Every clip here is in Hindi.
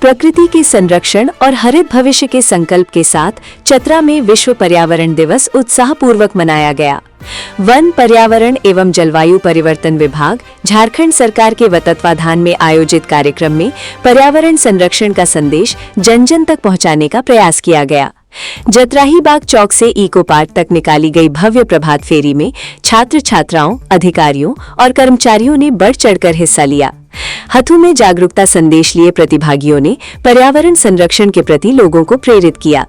प्रकृति के संरक्षण और हरित भविष्य के संकल्प के साथ चतरा में विश्व पर्यावरण दिवस उत्साहपूर्वक मनाया गया। वन, पर्यावरण एवं जलवायु परिवर्तन विभाग, झारखंड सरकार के तत्वाधान में आयोजित कार्यक्रम में पर्यावरण संरक्षण का संदेश जन जन तक पहुंचाने का प्रयास किया गया। जतराही बाग चौक से इको पार्क तक निकाली गई भव्य प्रभात फेरी में छात्र छात्राओं, अधिकारियों और कर्मचारियों ने बढ़ चढ़कर हिस्सा लिया। हथू में जागरूकता संदेश लिए प्रतिभागियों ने पर्यावरण संरक्षण के प्रति लोगों को प्रेरित किया।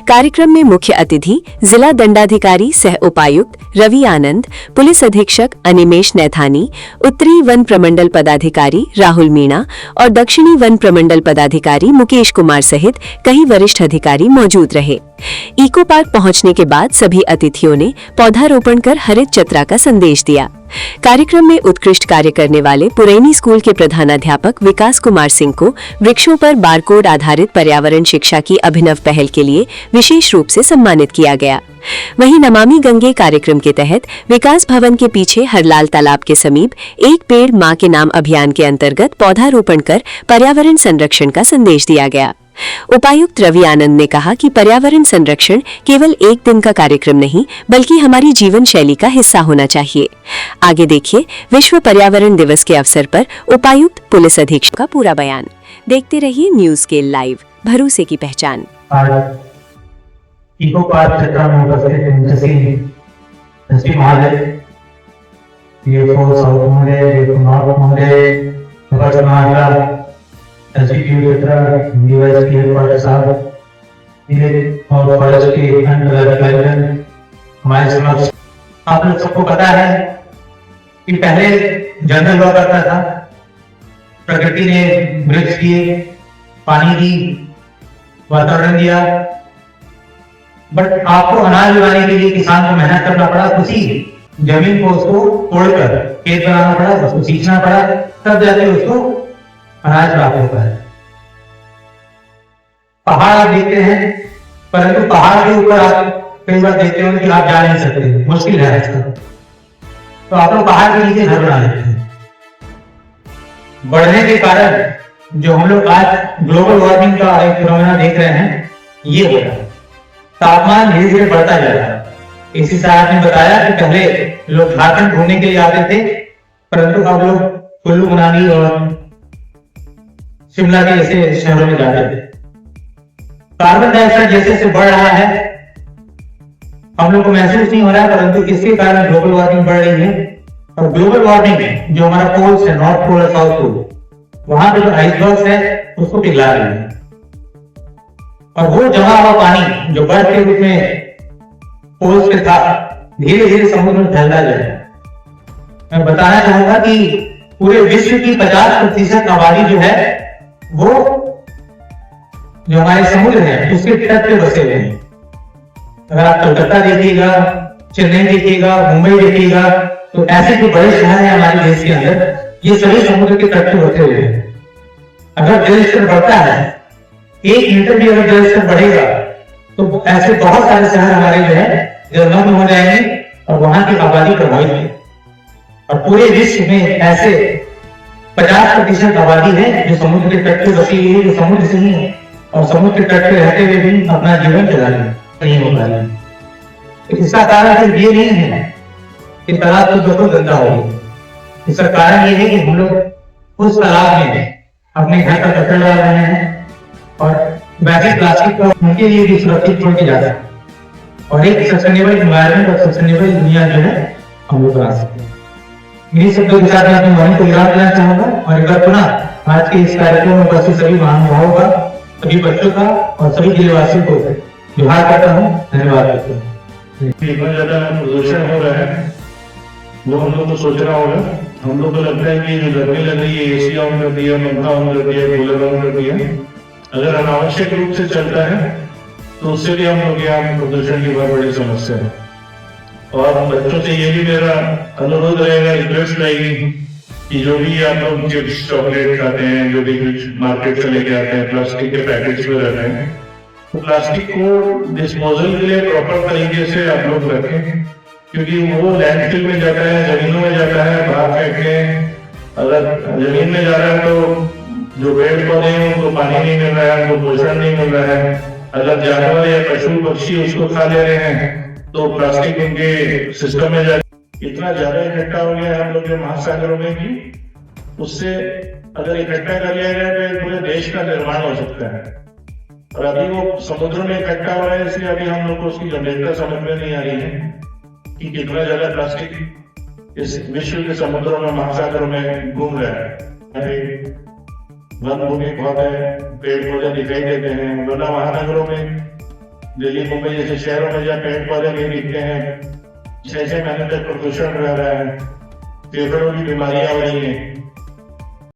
कार्यक्रम में मुख्य अतिथि जिला दंडाधिकारी सह उपायुक्त रवि आनंद, पुलिस अधीक्षक अनिमेश नैथानी, उत्तरी वन प्रमंडल पदाधिकारी राहुल मीणा और दक्षिणी वन प्रमंडल पदाधिकारी मुकेश कुमार सहित कई वरिष्ठ अधिकारी मौजूद रहे। इको पार्क पहुंचने के बाद सभी अतिथियों ने पौधारोपण कर हरित चतरा का संदेश दिया। कार्यक्रम में उत्कृष्ट कार्य करने वाले पुरैनी स्कूल के प्रधानाध्यापक विकास कुमार सिंह को वृक्षों पर बारकोड आधारित पर्यावरण शिक्षा की अभिनव पहल के लिए विशेष रूप से सम्मानित किया गया। वहीं नमामि गंगे कार्यक्रम के तहत विकास भवन के पीछे हरलाल तालाब के समीप एक पेड़ मां के नाम अभियान के अंतर्गत पौधारोपण कर पर्यावरण संरक्षण का संदेश दिया गया। उपायुक्त रवि आनंद ने कहा कि पर्यावरण संरक्षण केवल एक दिन का कार्यक्रम नहीं बल्कि हमारी जीवन शैली का हिस्सा होना चाहिए। आगे देखिए विश्व पर्यावरण दिवस के अवसर पर उपायुक्त पुलिस अधीक्षक का पूरा बयान। देखते रहिए न्यूज स्केल लाइव, भरोसे की पहचान। इको पार्क चतरा में उपस्थित साउथ में नॉर्थ में एसपीक्यू यूएस के पार्ट साहब और फॉरेस्ट के अधिकारी हमारे समक्ष। आप लोग सबको पता है कि पहले जंगल हुआ करता था, प्रकृति ने वृक्ष दिए, पानी दी, वातावरण दिया, बट आपको अनाज उगाने के लिए किसान को मेहनत करना पड़ा, उसी जमीन को उसको तोड़कर खेत बनाना पड़ा, उसको सींचना पड़ा, तब जाके उसको अनाज प्राप्त होता है। पहाड़ आप देखते हैं, परंतु पहाड़ के ऊपर आप कई बार देखते हो कि आप जा नहीं सकते, मुश्किल है रास्ता, तो आप लोग पहाड़ के नीचे घर बना लेते हैं। बढ़ने के कारण जो हम लोग आज ग्लोबल वार्मिंग का एक फिनोमेना देख रहे हैं, ये हो रहा है। तापमान धीरे धीरे बढ़ता जा रहा है। इसी से आपने बताया कि पहले लोग झारखंड घूमने के लिए आते थे, परंतु अब लोग कुल्लू मनाली और शिमला के जैसे शहरों में जाते थे। कार्बन डाइऑक्साइड जैसे जैसे बढ़ रहा है, हम लोग को महसूस नहीं हो रहा है, परंतु इसके कारण ग्लोबल वार्मिंग बढ़ रही है। और ग्लोबल वार्मिंग में जो हमारा पोल्स है, नॉर्थ पोल और साउथ पोल, वहां पे जो आइसबर्ग्स है उसको पिघला रही है, और वो जमा हुआ पानी जो बर्फ के रूप में पोल्स के साथ धीरे धीरे समुद्र में फैलता जा रहा है। मैं बताना चाहूंगा कि पूरे विश्व की 50% आबादी जो है वो जो हमारे समुद्र है उसके तट पे बसे हुए हैं। अगर आप कलकत्ता देखिएगा, चेन्नई देखिएगा, मुंबई देखिएगा, तो ऐसे जो बड़े शहर हैं हमारे देश के अंदर, ये सभी समुद्र के तट पे बसे हुए हैं। अगर जल स्तर बढ़ता है, 1 मीटर भी अगर जल स्तर बढ़ेगा, तो ऐसे बहुत सारे शहर हमारे जो है जलमग्न हो जाएंगे और वहां की आबादी प्रभावित है। और पूरे विश्व में ऐसे 50% आबादी है जो समुद्र के तट पे बसी हुई है, जो समुद्र से ही है और समुद्र के तट पे रहते हुए भी अपना जीवन चला रहे नहीं हो पा रहे। इसका कारण सिर्फ ये नहीं है कि तालाब तो बिल्कुल गंदा हो गया, इसका कारण ये है कि हम लोग उस तालाब में अपने घर का कचरा डाल रहे हैं और वैसे प्लास्टिक को उनके लिए भी सुरक्षित छोड़ के जाता है, और एक सस्टेनेबल एनवायरनमेंट और सस्टेनेबल दुनिया जो है हम लोग बना सकते हैं। इन्हीं शब्दों के साथ मैं अपनी वाणी को विराम देना चाहूंगा और एक बार पुनः आज के इस कार्यक्रम में उपस्थित सभी महानुभावों का, सभी बच्चों का और सभी जिलेवासियों को जोहार करता हूँ, धन्यवाद करता हूँ। इतना ज्यादा प्रदूषण हो रहा है वो हम लोग को सोचना होगा। हम लोग को लगता है कि गर्मी लग रही है, एसी ऑन कर दिया, पंखा ऑन कर दिया, कूलर ऑन कर दिया, अगर अनावश्यक रूप से चलता है तो उससे भी हम लोग यहाँ प्रदूषण की बहुत बड़ी समस्या है। और बच्चों से ये भी मेरा अनुरोध रहेगा, रिक्वेस्ट रहेगी कि जो भी आप लोग चिप्स चॉकलेट खाते हैं, जो भी मार्केट से लेके आते हैं प्लास्टिक के पैकेट्स में रहते हैं, तो प्लास्टिक को डिस्पोजल के लिए प्रॉपर तरीके से आप लोग रखें, क्योंकि वो लैंडफिल में जाता है, जमीनों में जाता है, बाहर फेंके। अगर जमीन में जा रहा है तो जो पेड़ पौधे हैं उनको पानी नहीं मिल रहा है, उनको पोषण नहीं मिल रहा है। अगर जानवर या पशु पक्षी उसको खा ले रहे हैं तो प्लास्टिक उनके सिस्टम में जा इतना ज्यादा इकट्ठा हो गया है हम लोग के महासागरों में कि उससे अगर इकट्ठा कर लिया जाए तो पूरे देश का निर्माण हो सकता है। और अभी वो समुद्र में इकट्ठा हो रहा है, इसलिए अभी हम लोग को उसकी गंभीरता समझ में नहीं आ रही है कि कितना ज्यादा प्लास्टिक इस विश्व के समुद्रों में महासागरों में घूम रहा है। वन भूमि बहुत है, पेड़ पौधे दिखाई देते हैं, वरना महानगरों में दिल्ली मुंबई जैसे शहरों में जहाँ पेड़ पौधे नहीं दिखते हैं, 6 महीने तक प्रदूषण रह रहा है, फेफड़ों की बीमारियां हो रही हैं।